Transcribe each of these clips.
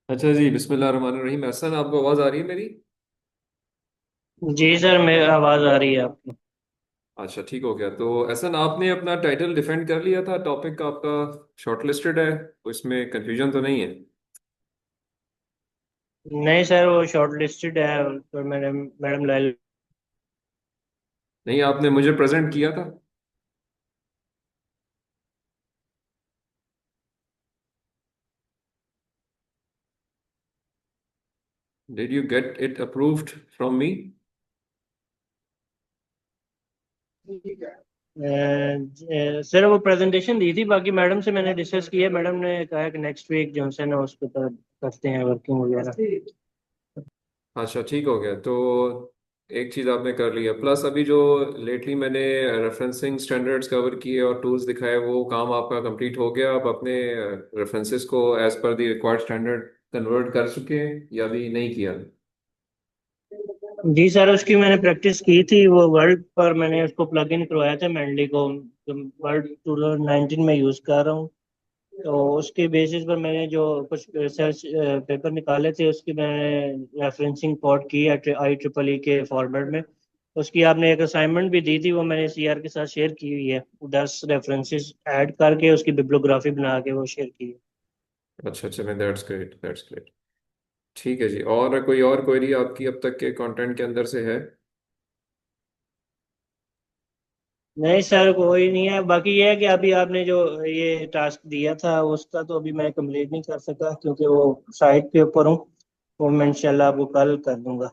अच्छा जी, बिस्मिल्लाहिर्रहमानिर्रहीम। एहसन, आपको आवाज़ आ रही है मेरी? जी सर, मेरी आवाज़ आ रही है आपकी। अच्छा, ठीक हो गया। तो एहसन, आपने अपना टाइटल डिफेंड कर लिया था? टॉपिक आपका शॉर्टलिस्टेड है, उसमें कंफ्यूजन तो नहीं है? नहीं सर, वो शॉर्ट लिस्टेड है तो मैंने मैडम लाइल। नहीं, आपने मुझे प्रेजेंट किया था। Did you get it approved from me? Sir वो प्रेजेंटेशन दी थी, बाकी मैडम से मैंने डिस्कस किया। मैडम ने कहा कि नेक्स्ट वीक जॉनसन है उस पर करते हैं वर्किंग वगैरह। अच्छा, ठीक हो गया। तो एक चीज़ आपने कर लिया, प्लस अभी जो लेटली मैंने रेफरेंसिंग स्टैंडर्ड्स कवर किए और टूल्स दिखाए, वो काम आपका कंप्लीट हो गया? आप अपने रेफरेंसेस को as per the required standard convert कर चुके हैं या अभी नहीं किया? जी सर, उसकी मैंने प्रैक्टिस की थी। वो वर्ड पर मैंने उसको प्लग इन करवाया था मैंडली को, जो वर्ड 2019 में यूज़ कर रहा हूँ। तो उसके बेसिस पर मैंने जो कुछ रिसर्च पेपर निकाले थे, उसकी मैंने रेफरेंसिंग पॉट की IEEE के फॉर्मेट में। उसकी आपने एक असाइनमेंट भी दी थी, वो मैंने CR के साथ शेयर की हुई है। 10 रेफरेंसेस ऐड करके उसकी बिब्लियोग्राफी बना के वो शेयर की है। अच्छा अच्छा, मैं दैट्स ग्रेट, दैट्स ग्रेट। ठीक है जी। और कोई और क्वेरी आपकी अब तक के कंटेंट के अंदर से है? नहीं सर, कोई नहीं है। बाकी ये है कि अभी आपने जो ये टास्क दिया था उसका तो अभी मैं कंप्लीट नहीं कर सका, क्योंकि वो साइट के ऊपर हूँ। वो मैं इंशाल्लाह आपको कल कर दूंगा।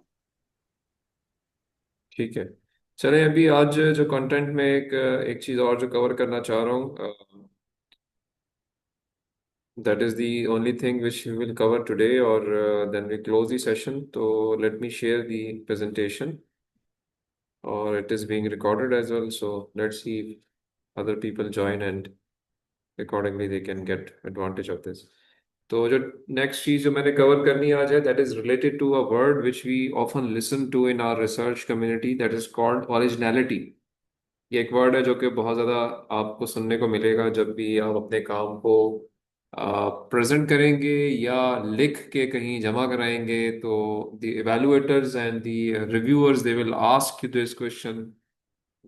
ठीक है। चलें, अभी आज जो कंटेंट में एक एक चीज़ और जो कवर करना चाह रहा हूँ, that is the only thing which we will cover today, और then we close the session. तो let me share the presentation, और it is being recorded as well, so let's see if other people join and accordingly they can get advantage of this. तो जो next चीज जो मैंने cover करनी आज है, that is related to a word which we often listen to in our research community, that is called originality. ये एक वर्ड है जो कि बहुत ज़्यादा आपको सुनने को मिलेगा जब भी आप अपने काम को प्रेजेंट करेंगे या लिख के कहीं जमा कराएंगे। तो the evaluators and the reviewers, they will ask you this question: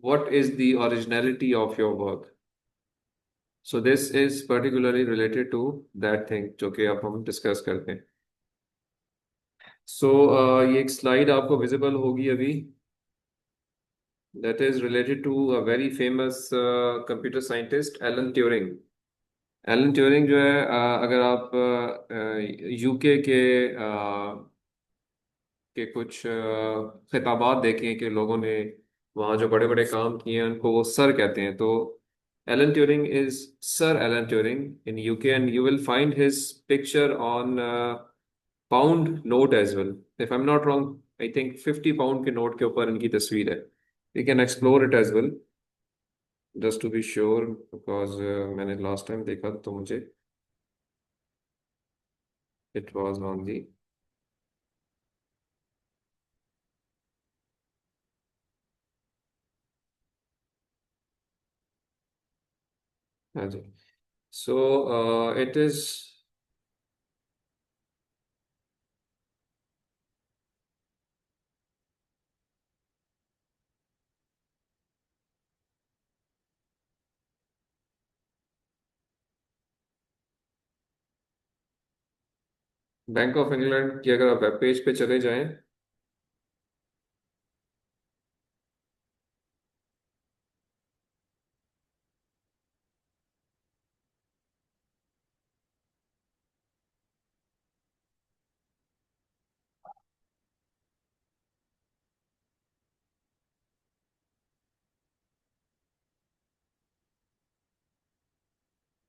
what is the originality of your work? So this is particularly related to that thing जो कि अब हम डिस्कस करते हैं। सो ये एक स्लाइड आपको विजिबल होगी अभी, that is related to a very famous computer scientist Alan Turing. Alan Turing जो है, अगर आप यूके के कुछ खिताबात देखें कि लोगों ने वहाँ जो बड़े बड़े काम किए हैं, उनको वो सर कहते हैं। तो Alan Turing is Sir Alan Turing in UK, and you will find his picture on pound note as well. If I am not wrong, I think 50 pound के नोट के ऊपर इनकी तस्वीर है। You can explore it as well, just to be sure, because मैंने last time देखा तो मुझे इट वॉज ऑन दी। हाँ जी। So it is Bank of England की, अगर आप वेब पेज पे चले जाएं,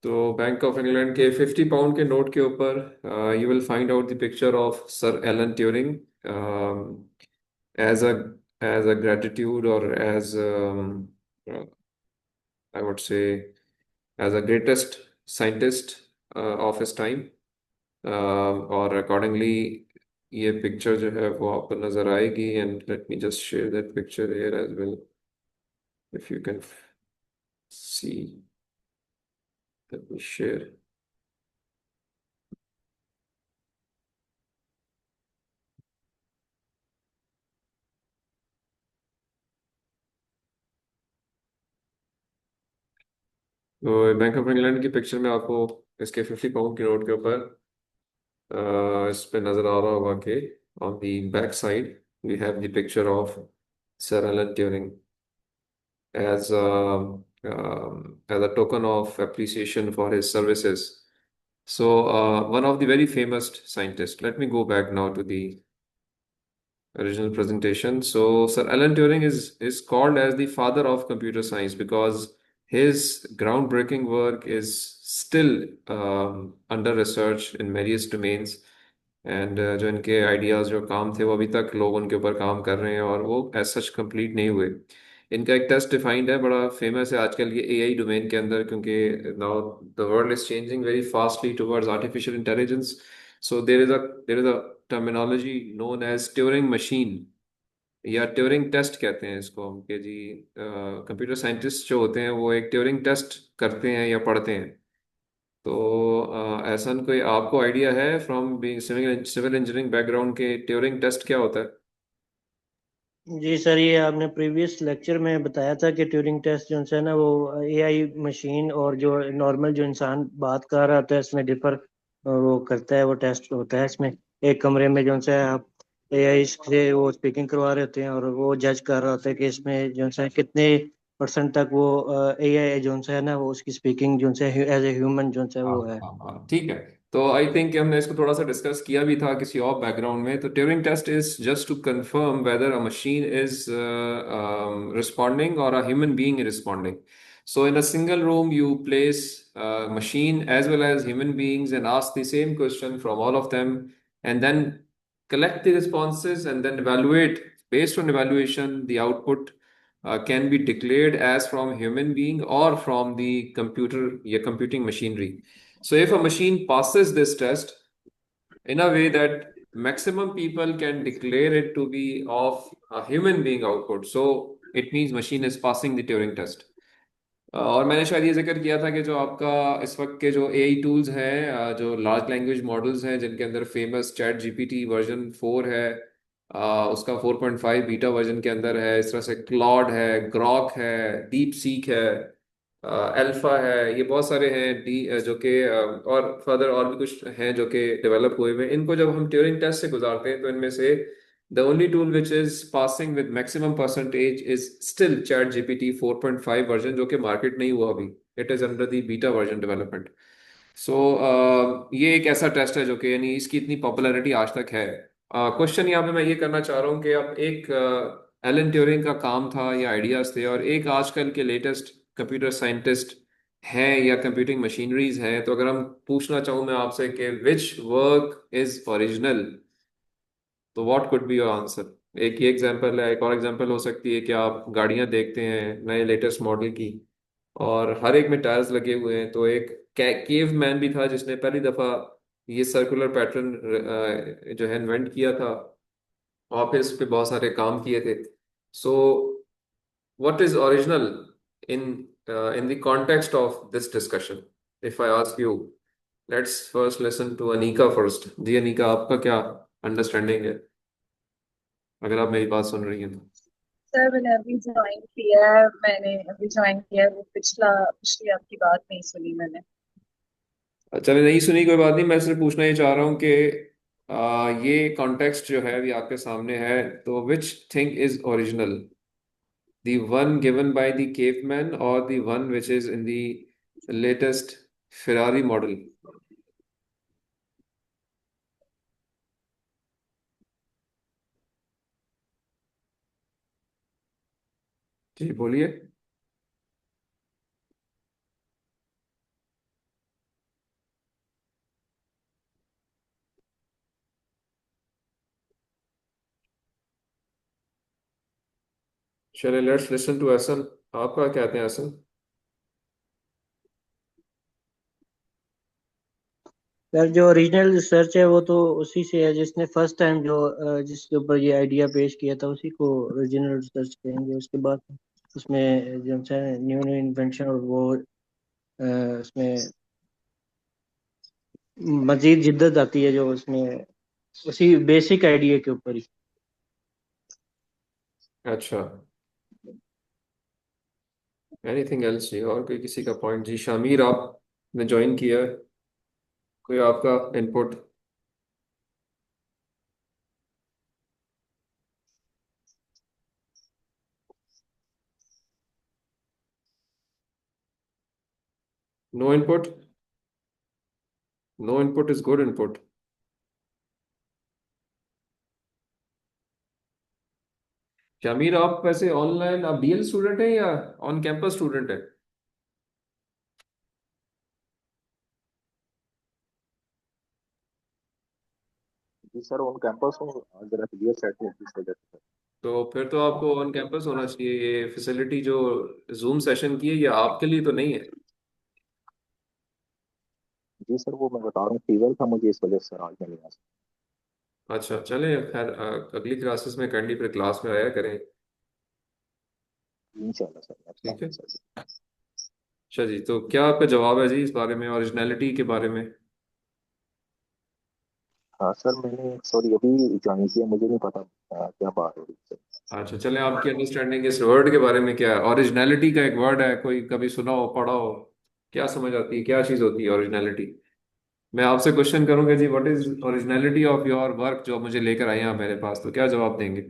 तो बैंक ऑफ इंग्लैंड के 50 पाउंड के नोट के ऊपर you will find out the picture of sir Alan Turing as a gratitude, और as I would say as a greatest scientist of his time. और अकॉर्डिंगली ये पिक्चर जो है वो आपको नजर आएगी, and let me just share that picture here as well, if you can see. Let me share. तो बैंक ऑफ इंग्लैंड की पिक्चर में आपको इसके 50 पाउंड की नोट के ऊपर इस पे नजर आ रहा होगा कि on the back side we have the picture of sir Alan Turing as as a token of appreciation for his services. So one of the very famous scientists. Let me go back now to the original presentation. So Sir Alan Turing is called as the father of computer science because his groundbreaking work is still under research in various domains. And जो इनके ideas जो काम थे वो अभी तक लोग उनके ऊपर काम कर रहे हैं और वो एज सच कंप्लीट नहीं हुए। इनका एक टेस्ट डिफाइंड है, बड़ा फेमस है आजकल ये एआई डोमेन के अंदर, क्योंकि now the world is changing very fastly towards artificial intelligence. So there is a terminology known as Turing machine या ट्यूरिंग टेस्ट कहते हैं इसको हम, कि जी कंप्यूटर साइंटिस्ट जो होते हैं वो एक ट्यूरिंग टेस्ट करते हैं या पढ़ते हैं। तो ऐसा कोई आपको आइडिया है from being civil engineering background के ट्यूरिंग टेस्ट क्या होता है? जी सर, ये आपने प्रीवियस लेक्चर में बताया था कि ट्यूरिंग टेस्ट जो है ना वो एआई मशीन और जो नॉर्मल जो इंसान बात कर रहा होता है इसमें डिफर वो करता है। वो टेस्ट होता है इसमें एक कमरे में जो है आप एआई से वो स्पीकिंग करवा रहे होते हैं और वो जज कर रहा होता है कि इसमें जो है कितने परसेंट तक वो एआई जो है ना वो उसकी स्पीकिंग जो है एज ए ह्यूमन जो है हाँ वो है। हाँ हाँ, ठीक है। तो आई थिंक हमने इसको थोड़ा सा डिस्कस किया भी था किसी और बैकग्राउंड में। तो Turing test is just to confirm whether a machine is responding और a human being responding. So in a single room, you place a machine as well as human beings and ask the same question from all of them, and then collect the responses and then evaluate. Based on evaluation, the output can be declared as from human being or from the computer, yeah, computing machinery. So if a machine passes this test in a way that maximum people can declare it to be of a human being output, so it means machine is passing the Turing test. और मैंने शायद ये जिक्र किया था कि जो आपका इस वक्त के जो एआई टूल्स हैं, जो लार्ज लैंग्वेज मॉडल्स हैं, जिनके अंदर फेमस चैट जीपीटी वर्जन 4 है, उसका 4.5 बीटा वर्जन के अंदर है। इस तरह से क्लॉड है, ग्रॉक है, डीप सीक है, अल्फा है, ये बहुत सारे हैं जो कि और फर्दर और भी कुछ हैं जो कि डेवलप हुए हुए हैं। इनको जब हम ट्यूरिंग टेस्ट से गुजारते हैं तो इनमें से the only tool which is passing with maximum percentage is still chat gpt 4.5 version, जो कि मार्केट नहीं हुआ अभी। It is under the beta version development. So ये एक ऐसा टेस्ट है जो कि यानी इसकी इतनी पॉपुलैरिटी आज तक है। क्वेश्चन यहाँ पे मैं ये करना चाह रहा हूँ कि अब एक एलन ट्यूरिंग का काम था या आइडियाज थे और एक आजकल के लेटेस्ट कंप्यूटर साइंटिस्ट हैं या कंप्यूटिंग मशीनरीज हैं, तो अगर हम पूछना चाहूँ मैं आपसे कि विच वर्क इज ओरिजिनल, तो what could be your answer? एक ही एग्जांपल है, एक और एग्जांपल हो सकती है कि आप गाड़ियां देखते हैं नए लेटेस्ट मॉडल की और हर एक में टायर्स लगे हुए हैं। तो एक केव मैन भी था जिसने पहली दफा ये सर्कुलर पैटर्न जो है इन्वेंट किया था और फिर इस पे बहुत सारे काम किए थे। So what is original in in the context of this discussion? If I ask you, let's first listen to Anika first. जी अनीका, आपका क्या अंडरस्टैंडिंग है, अगर आप मेरी बात सुन रही हैं तो? सर मैंने अभी ज्वाइन किया है। वो पिछली आपकी बात नहीं सुनी मैंने। अच्छा, मैं नहीं सुनी, कोई बात नहीं। मैं सिर्फ पूछना ये चाह रहा हूँ कि ये कॉन्टेक्स्ट जो है अभी आपके सामने है, तो which thing is original, the one given by the caveman और the one which is in the latest Ferrari model? जी बोलिए। चलिए, लेट्स लिसन टू हसन। आपका क्या कहते हैं हसन? सर जो ओरिजिनल रिसर्च है वो तो उसी से है जिसने फर्स्ट टाइम जो जिसके ऊपर ये आइडिया पेश किया था उसी को ओरिजिनल रिसर्च कहेंगे। उसके बाद उसमें जो है न्यू न्यू इन्वेंशन और वो उसमें मजीद जिद्दत आती है जो उसमें उसी बेसिक आइडिया के ऊपर ही। अच्छा, एनीथिंग एल्स जी, और कोई किसी का पॉइंट? जी शामिर, आपने ज्वाइन किया है, कोई आपका input? No input? No input is good input. Shamir, आप वैसे ऑनलाइन आप बीएल स्टूडेंट हैं या ऑन कैंपस स्टूडेंट है? जी सर, ऑन कैंपस हूँ। जरा क्लियर सेट नहीं इस वजह से। तो फिर तो आपको ऑन कैंपस होना चाहिए। ये फैसिलिटी जो जूम सेशन की है ये आपके लिए तो नहीं है। जी सर, वो मैं बता रहा हूँ, फीवर था मुझे, इस वजह से सर आज मैं नहीं आ अच्छा चले, खैर अगली क्लासेस में कैंडी फिर क्लास में आया करें। सकता। इंशाल्लाह सर, नेक्स्ट ठीक टाइम है। सर। अच्छा जी, तो क्या आपका जवाब है जी इस बारे में, ओरिजिनलिटी के बारे में? हाँ सर, मैंने सॉरी अभी ज्वाइन किया, मुझे नहीं पता क्या बात हो रही है सर। अच्छा चले, आपकी अंडरस्टैंडिंग इस वर्ड के बारे में क्या है? ओरिजिनलिटी का एक वर्ड है, कोई कभी सुना हो, पढ़ा हो? क्या समझ आती है, क्या चीज़ होती है ओरिजिनलिटी? मैं आपसे क्वेश्चन करूंगा जी, what is originality of your work जो मुझे लेकर आए हैं आप मेरे पास, तो क्या जवाब देंगे?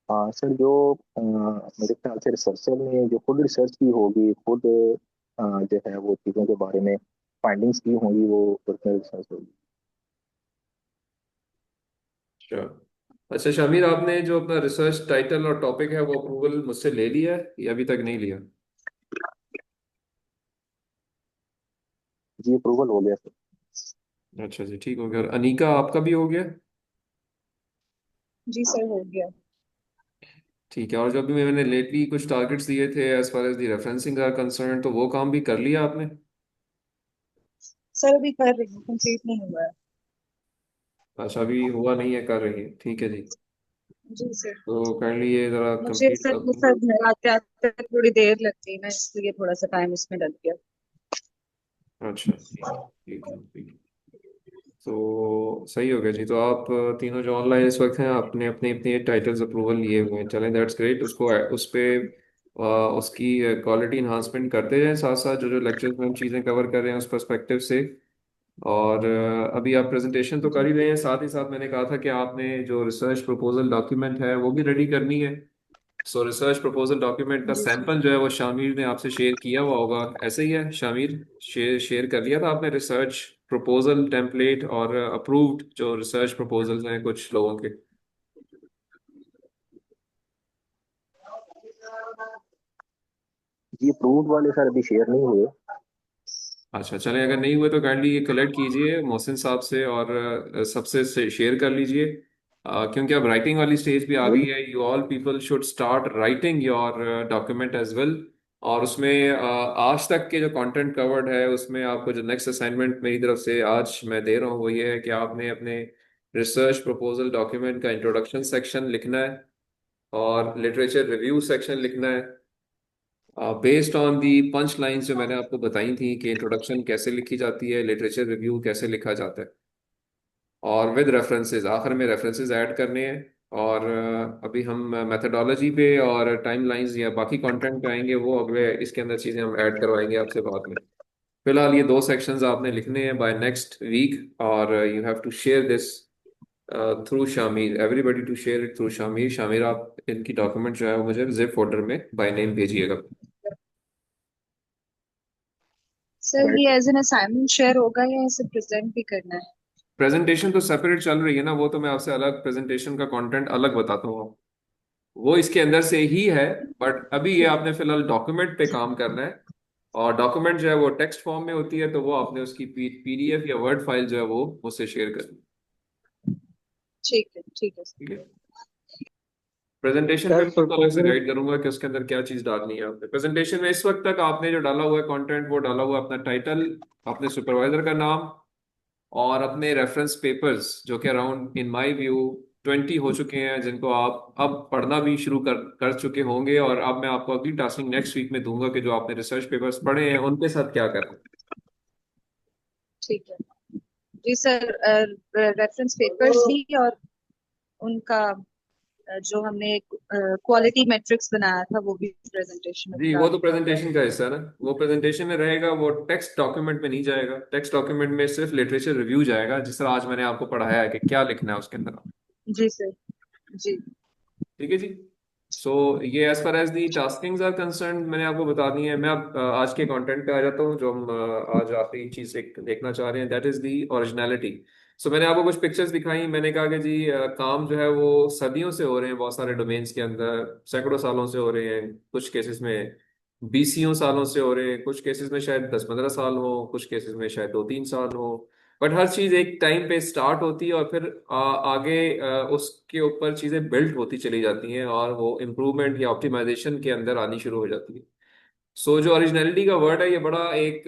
हाँ सर, जो मेरे ख्याल से रिसर्चर ने जो खुद रिसर्च की होगी, खुद जो है वो चीज़ों के बारे में फाइंडिंग्स की होंगी, वो पर्सनल रिसर्च होगी। अच्छा। अच्छा शामिर, आपने जो अपना रिसर्च टाइटल और टॉपिक है वो अप्रूवल मुझसे ले लिया है या अभी तक नहीं लिया? जी अप्रूवल हो गया सर। अच्छा जी, ठीक हो गया। और अनीका, आपका भी हो गया? जी सर, हो गया। ठीक है। और जब भी मैंने लेटली कुछ टारगेट्स दिए थे as far as the referencing are concern, तो वो काम भी कर लिया आपने? सर अभी कर रही हूँ, कंप्लीट नहीं हुआ है। अच्छा, अभी हुआ नहीं है, कर रही है, ठीक है जी। जी सर। तो काइंडली ये जरा मुझे कंप्लीट सर कर वो दो। सर घर आते आते थोड़ी देर लगती है ना, इसलिए थोड़ा सा टाइम इसमें लग गया। अच्छा ठीक है, ठीक है, ठीक है। तो सही हो गया जी। तो आप तीनों जो ऑनलाइन इस वक्त हैं, आपने अपने अपने टाइटल्स अप्रूवल लिए हुए हैं, चलें दैट्स ग्रेट। उसको उस पे उसकी क्वालिटी इन्हांसमेंट करते जाएं, साथ साथ जो जो लेक्चर्स में हम चीज़ें कवर कर रहे हैं उस पर्सपेक्टिव से। और अभी आप प्रेजेंटेशन तो कर जी। ही रहे हैं, साथ ही साथ मैंने कहा था कि आपने जो रिसर्च प्रपोजल डॉक्यूमेंट है वो भी रेडी करनी है। सो रिसर्च प्रपोजल डॉक्यूमेंट का जी सर। सैंपल जो है वो शामिर ने आपसे शेयर किया हुआ होगा, ऐसे ही है शामिर? शेयर शेयर कर लिया था आपने रिसर्च प्रपोजल टेम्पलेट और अप्रूव्ड जो रिसर्च प्रपोजल्स हैं कुछ लोगों के? जी अप्रूव्ड वाले सर अभी शेयर नहीं हुए। अच्छा चलें, अगर नहीं हुए तो काइंडली ये कलेक्ट कीजिए मोहसिन साहब से और सबसे से शेयर कर लीजिए। क्योंकि अब राइटिंग वाली स्टेज भी आ गई मेरी है, you all people should start writing your document as well. और उसमें आज तक के जो कंटेंट कवर्ड है उसमें आपको जो नेक्स्ट असाइनमेंट मेरी तरफ से आज मैं दे रहा हूँ वो ये है कि आपने अपने रिसर्च प्रपोजल डॉक्यूमेंट का इंट्रोडक्शन सेक्शन लिखना है और लिटरेचर रिव्यू सेक्शन लिखना है, based on the punch lines जो मैंने आपको बताई थी कि इंट्रोडक्शन कैसे लिखी जाती है, लिटरेचर रिव्यू कैसे लिखा जाता है, और विद रेफरेंसेस, आखिर में रेफरेंसेस ऐड करने हैं। और अभी हम मेथडोलॉजी पे और टाइमलाइंस या बाकी कंटेंट पे आएंगे, वो अगले इसके अंदर चीज़ें हम ऐड करवाएंगे आपसे बाद में। फिलहाल ये दो सेक्शंस आपने लिखने हैं बाय नेक्स्ट वीक, और you have to share this through Shamir, everybody to share it through Shamir. Shamir, आप इनकी डॉक्यूमेंट जो है वो मुझे जिप फोल्डर में बाय नेम भेजिएगा। सर राइट ये एज एन असाइनमेंट शेयर होगा या इसे प्रेजेंट भी करना है? प्रेजेंटेशन तो सेपरेट चल रही है ना, वो तो मैं आपसे अलग प्रेजेंटेशन का कंटेंट अलग बताता हूँ, वो इसके अंदर से ही है। बट अभी ये ठीक। आपने फिलहाल डॉक्यूमेंट पे काम करना है। और डॉक्यूमेंट जो है वो टेक्स्ट फॉर्म में होती है, तो वो आपने उसकी पीडीएफ या वर्ड फाइल जो है वो मुझसे शेयर करनी ठीक है है, ठीक सर। है? प्रेजेंटेशन पे सर मैं आपको अलग से प्रपोजल। गाइड करूंगा कि उसके अंदर क्या चीज डालनी है आपने। प्रेजेंटेशन में इस वक्त तक आपने जो डाला हुआ है कंटेंट, वो डाला हुआ है अपना टाइटल, अपने सुपरवाइजर का नाम, और अपने रेफरेंस पेपर्स जो कि अराउंड इन माय व्यू 20 हो चुके हैं, जिनको आप अब पढ़ना भी शुरू कर चुके होंगे। और अब मैं आपको अगली टास्किंग नेक्स्ट वीक में दूंगा कि जो आपने रिसर्च पेपर्स पढ़े हैं उनके साथ क्या करना है। ठीक है। जी सर, रेफरेंस पेपर्स भी और उनका जो हमने एक क्वालिटी मैट्रिक्स बनाया था वो भी प्रेजेंटेशन में जी, बता वो तो दिया हुआ है। प्रेजेंटेशन का हिस्सा है ना, वो प्रेजेंटेशन में रहेगा, वो टेक्स्ट डॉक्यूमेंट में नहीं जाएगा। टेक्स्ट डॉक्यूमेंट में सिर्फ लिटरेचर रिव्यू जाएगा, जिस तरह आज मैंने आपको पढ़ाया है कि क्या लिखना है उसके अंदर। जी सर। जी। ठीक है जी। सो ये as far as the taskings are concern मैंने आपको बता दी है। मैं अब आज के कंटेंट पे आ जाता हूँ, जो हम आज आखिरी चीज एक देखना चाह रहे हैं, दैट इज दी ओरिजिनलिटी। सो मैंने आपको कुछ पिक्चर्स दिखाई, मैंने कहा कि जी काम जो है वो सदियों से हो रहे हैं, बहुत सारे डोमेन्स के अंदर सैकड़ों सालों से हो रहे हैं, कुछ केसेस में बीसियों सालों से हो रहे हैं, कुछ केसेस में शायद 10-15 साल हो, कुछ केसेस में शायद 2-3 साल हो। बट हर चीज एक टाइम पे स्टार्ट होती है और फिर आगे उसके ऊपर चीजें बिल्ड होती चली जाती हैं और वो इम्प्रूवमेंट या ऑप्टिमाइजेशन के अंदर आनी शुरू हो जाती है। सो जो ओरिजिनलिटी का वर्ड है, ये बड़ा एक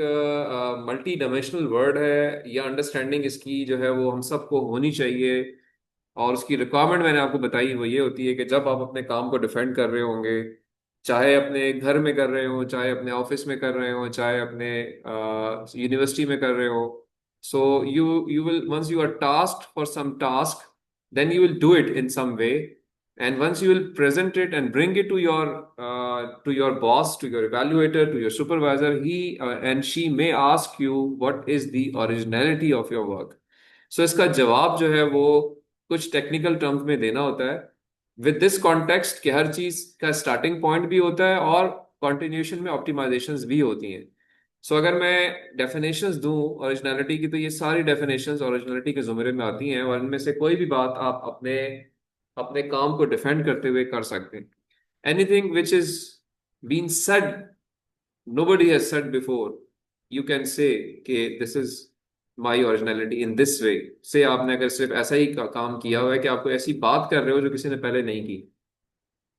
मल्टी डायमेंशनल वर्ड है। ये अंडरस्टैंडिंग इसकी जो है वो हम सबको होनी चाहिए। और उसकी रिक्वायरमेंट मैंने आपको बताई, वो ये होती है कि जब आप अपने काम को डिफेंड कर रहे होंगे, चाहे अपने घर में कर रहे हो, चाहे अपने ऑफिस में कर रहे हो, चाहे अपने यूनिवर्सिटी में कर रहे हो, so you will once you are tasked for some task, then you will do it in some way, and once you will present it and bring it to your boss, to your evaluator, to your supervisor, he and she may ask you what is the originality of your work. So इसका जवाब जो है वो कुछ technical terms में देना होता है, विद दिस कॉन्टेक्स्ट कि हर चीज का स्टार्टिंग पॉइंट भी होता है और कॉन्टिन्यूशन में ऑप्टिमाइजेशंस भी होती हैं। सो अगर मैं डेफिनेशंस दूं ओरिजिनलिटी की, तो ये सारी डेफिनेशंस ओरिजिनलिटी के जुमरे में आती हैं, और इनमें से कोई भी बात आप अपने अपने काम को डिफेंड करते हुए कर सकते हैं। Anything which is been said, nobody has said before, you can say कि this is my originality in this way। से आपने अगर सिर्फ ऐसा ही काम किया हुआ है कि आपको ऐसी बात कर रहे हो जो किसी ने पहले नहीं की,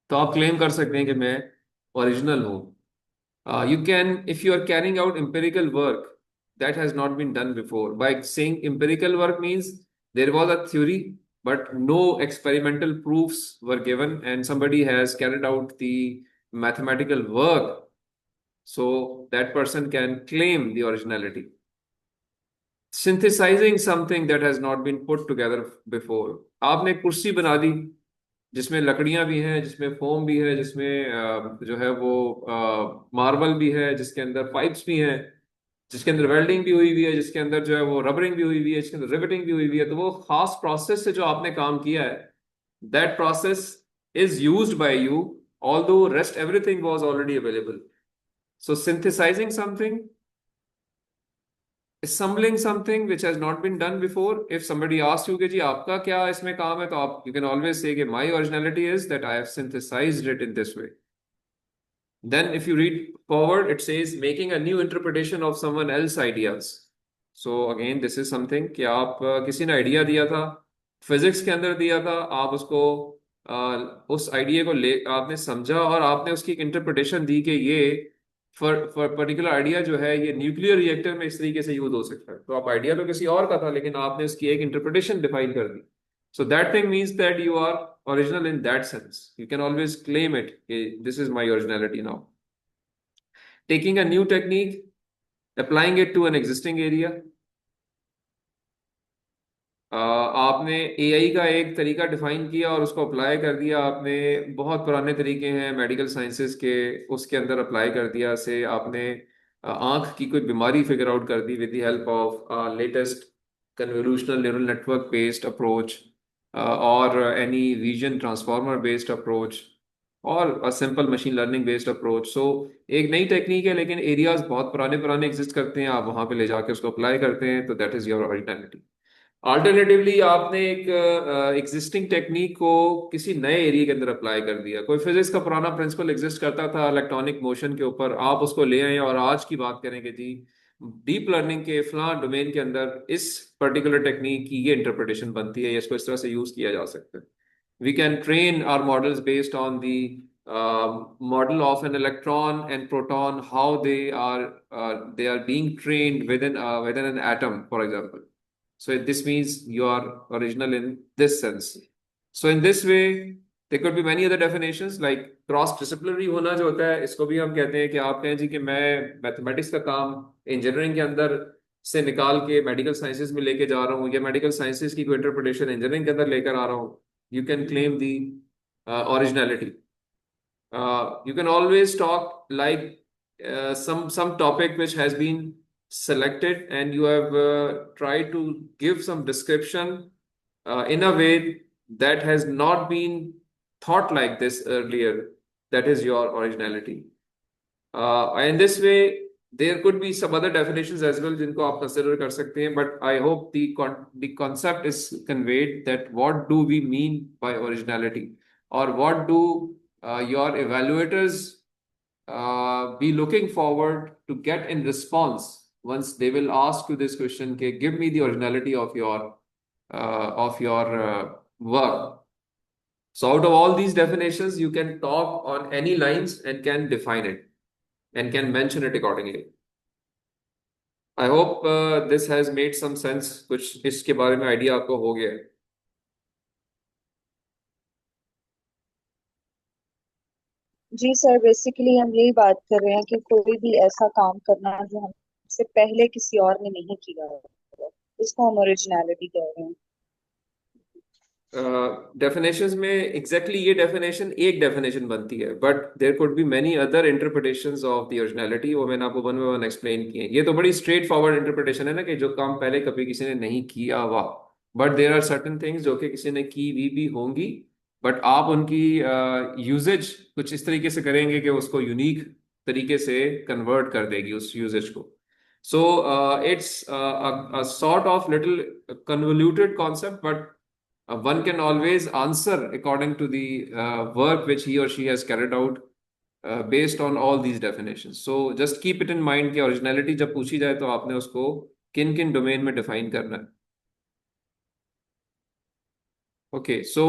तो आप क्लेम कर सकते हैं कि मैं ओरिजिनल हूँ। You can, if you are carrying out empirical work that has not been done before. By saying empirical work means there was a theory, but no experimental proofs were given, and somebody has carried out the mathematical work, so that person can claim the originality. Synthesizing something that has not been put together before. आपने कुर्सी बना दी जिसमें लकड़ियां भी हैं, जिसमें foam भी है, जिसमें जो है वो मार्बल भी है, जिसके अंदर पाइप्स भी हैं, जिसके अंदर वेल्डिंग भी हुई हुई है, जिसके अंदर जो है वो रबरिंग भी हुई हुई है, जिसके अंदर रिवेटिंग भी हुई हुई है। तो वो खास प्रोसेस से जो आपने काम किया है, that process is used by you, although rest everything was already available. So synthesising something, assembling something which has not been done before. If somebody asks you कि जी आपका क्या इसमें काम है, तो आप you can always say कि my originality is that I have synthesized it in this way. Then if you read forward, it says making a new interpretation of someone else's ideas. So again this is something कि आप किसी ने idea दिया था, physics के अंदर दिया था, आप उसको उस आइडिया को ले आपने समझा और आपने उसकी एक इंटरप्रिटेशन दी कि ये फॉर पर्टिकुलर आइडिया जो है ये न्यूक्लियर रिएक्टर में इस तरीके से यूज हो सकता है। तो आप आइडिया तो किसी और का था, लेकिन आपने उसकी एक इंटरप्रिटेशन डिफाइन कर दी। So that thing means that you are original in that sense. You can always claim it, this is my originality now. Taking a new technique, applying it to an existing area. आपने AI का एक तरीका define किया और उसको apply कर दिया आपने। बहुत पुराने तरीके हैं मेडिकल साइंसेस के, उसके अंदर अप्लाई कर दिया। से आपने आंख की कोई बीमारी फिगर आउट कर दी with the help of latest convolutional neural network based approach, और any vision transformer based approach, और a simple machine learning based approach. सो एक नई टेक्निक है, लेकिन एरियाज बहुत पुराने पुराने एग्जिस्ट करते हैं, आप वहां पे ले जाके उसको अप्लाई करते हैं, तो that is your originality. Alternatively आपने एक एग्जिस्टिंग टेक्निक को किसी नए एरिया के अंदर अप्लाई कर दिया। कोई फिजिक्स का पुराना प्रिंसिपल एग्जिस्ट करता था इलेक्ट्रॉनिक मोशन के ऊपर, आप उसको ले आए और आज की बात करेंगे जी डीप लर्निंग के फलां डोमेन के अंदर इस पर्टिकुलर टेक्निक की ये इंटरप्रिटेशन बनती है, इसको इस तरह से यूज किया जा सकता है। We can train our models based on the model of an electron and proton, how they are being trained within an atom, for example. So this means you are original in this sense. So in this way, there could be many other definitions like cross disciplinary होना जो होता है, इसको भी हम कहते हैं कि आप कहें जी कि मैं मैथमेटिक्स का काम इंजीनियरिंग के अंदर से निकाल के मेडिकल साइंसेज में लेके जा रहा हूँ, या मेडिकल साइंसेज की कोई इंटरप्रिटेशन इंजीनियरिंग के अंदर लेकर आ रहा हूँ, you can claim the originality. You can always talk like some topic which has been selected, and you have tried to give some description in a way that has not been thought like this earlier. That is your originality. In this way, there could be some other definitions as well जिनको आप consider कर सकते हैं. But I hope the concept is conveyed that what do we mean by originality, or what do your evaluators be looking forward to get in response once they will ask you this question, okay, give me the originality of your work. So out of all these definitions, you can talk on any lines and can define it and can mention it accordingly. I hope this has made some sense. कुछ इसके बारे में idea आपको हो गया है. जी sir, basically हम यही बात कर रहे हैं कि कोई भी ऐसा काम करना जो हमसे पहले किसी और ने नहीं किया हो, इसको हम ओरिजिनलिटी कह रहे हैं. डेफिनेशंस में एग्जैक्टली ये डेफिनेशन एक डेफिनेशन बनती है, but there could be many other interpretations of the originality. वो मैंने आपको वन बाय वन एक्सप्लेन किए. ये तो बड़ी स्ट्रेट फॉरवर्ड इंटरप्रिटेशन है ना, कि जो काम पहले कभी किसी ने नहीं किया हुआ, but there are certain things जो कि किसी ने की भी होंगी, बट आप उनकी यूजेज कुछ इस तरीके से करेंगे कि उसको यूनिक तरीके से कन्वर्ट कर देगी उस यूजेज को. So it's sort of little convoluted concept, but one can always answer according to the work which he or she has carried out based on all these definitions. So just keep it in mind कि originality जब पूछी जाए तो आपने उसको किन किन domain में डिफाइन करना है. Okay, so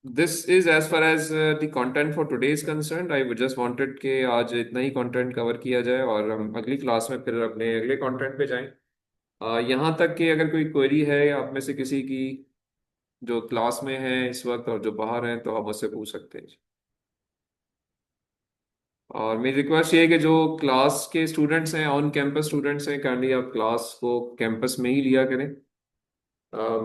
this is as far as the content for today is concerned. I would just wanted कि आज इतना ही content cover किया जाए और हम अगली क्लास में फिर अपने अगले content पे जाएं. यहाँ तक कि अगर कोई क्वेरी है आप में से किसी की जो क्लास में है इस वक्त और जो बाहर हैं, तो आप मुझसे पूछ सकते हैं. और मेरी रिक्वेस्ट ये है कि जो क्लास के स्टूडेंट्स हैं, ऑन कैंपस स्टूडेंट्स हैं, काइंडली आप क्लास को कैंपस में ही लिया करें.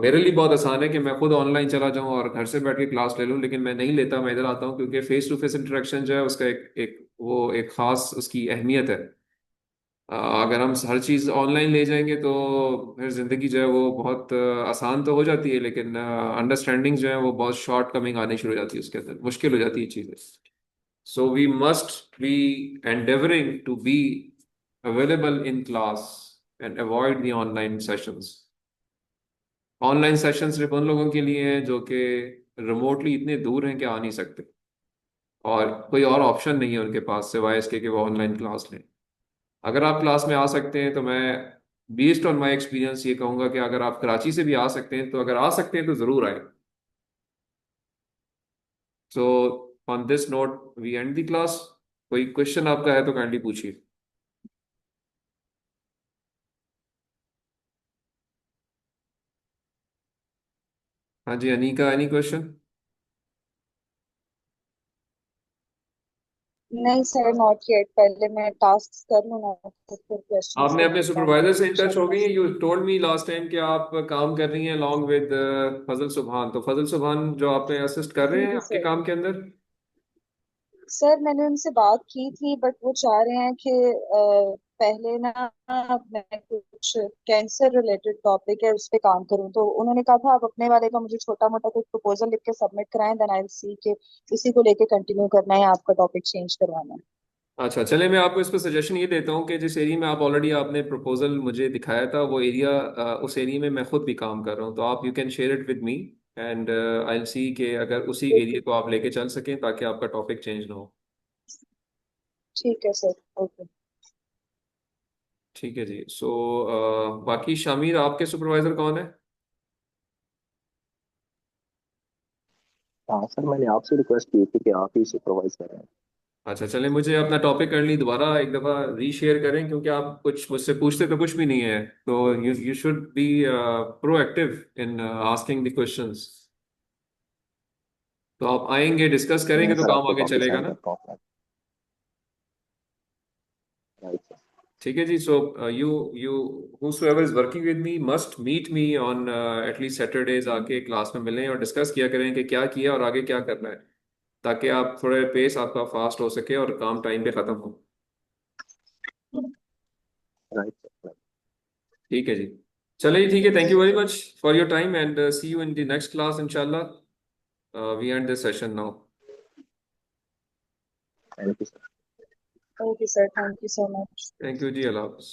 मेरे लिए बहुत आसान है कि मैं खुद ऑनलाइन चला जाऊं और घर से बैठ के क्लास ले लूं, लेकिन मैं नहीं लेता. मैं इधर आता हूं क्योंकि फेस टू फेस इंटरेक्शन जो है उसका एक खास उसकी अहमियत है. अगर हम हर चीज़ ऑनलाइन ले जाएंगे तो फिर ज़िंदगी जो है वो बहुत आसान तो हो जाती है, लेकिन अंडरस्टैंडिंग जो है वो बहुत शॉर्ट कमिंग आनी शुरू हो जाती है, उसके अंदर मुश्किल हो जाती है चीज़ें. So we must be endeavouring to be available in class and avoid the online sessions. Online session सिर्फ उन लोगों के लिए हैं जो कि रिमोटली इतने दूर हैं कि आ नहीं सकते, और कोई और ऑप्शन नहीं है उनके पास सिवाय इसके कि वो ऑनलाइन क्लास लें. अगर आप क्लास में आ सकते हैं तो मैं बेस्ड ऑन माय एक्सपीरियंस ये कहूँगा कि अगर आप कराची से भी आ सकते हैं तो अगर आ सकते हैं तो ज़रूर आए. So on this note we end the class. कोई क्वेश्चन आपका है तो काइंडली पूछिए. हाँ जी अनीका, एनी क्वेश्चन? नहीं सर, नॉट येट. पहले मैं टास्क कर लूँ ना, तो फिर क्वेश्चंस आपने के अपने बाद सुपरवाइजर से इन टच हो गई हैं? Question. You told me last time कि आप काम कर रही हैं अलॉन्ग विद फजल सुबहान. तो फजल सुबहान जो आपने असिस्ट कर रहे जी हैं जी आपके सर. काम के अंदर? सर मैंने उनसे बात की थी, बट वो चाह रहे हैं कि पहले ना मैं कुछ कैंसर रिलेटेड टॉपिक है उस पे काम करूं. तो उन्होंने कहा था आप अपने वाले का मुझे छोटा मोटा कोई प्रपोजल लिख के सबमिट कराएं, देन आई विल सी के इसी को लेके कंटिन्यू करना है या आपका टॉपिक चेंज करवाना है. अच्छा चले, मैं आपको इस पर सजेशन ये देता हूँ कि जिस एरिया में आप ऑलरेडी आपने प्रपोजल मुझे दिखाया था वो एरिया, उस एरिया में मैं खुद भी काम कर रहा हूँ, तो आप you can share it with me and I will see कि अगर उसी एरिया को आप लेके चल सकें ताकि आपका टॉपिक चेंज ना हो. ठीक है सर. ओके. ठीक है जी. सो बाकी शामिर, आपके सुपरवाइजर कौन है? हाँ सर, मैंने आपसे रिक्वेस्ट की थी कि आप ही सुपरवाइज करें. अच्छा चलें, मुझे अपना टॉपिक करनी दोबारा एक दफ़ा रीशेयर करें, क्योंकि आप कुछ मुझसे पूछते तो कुछ भी नहीं है. तो you you should be proactive in asking the questions. तो आप आएंगे, डिस्कस करेंगे मैं तो सर काम आपको आगे कॉपी चलेगा सेंड ना. करता हूँ. Right sir. ठीक है जी. So you whosoever is working with me must meet me on at least Saturdays. आके क्लास में मिलें और डिस्कस किया करें कि क्या किया और आगे क्या करना है, ताकि आप थोड़े पेस आपका फास्ट हो सके और काम टाइम पे खत्म हो. Right sir. ठीक है जी. चलिए ठीक है. Thank you very much for your time and see you in the next class इंशाल्लाह. We end this session now. Thank you sir. Okay sir, thank you so much. Thank you जी. अल्लाह हाफिज़.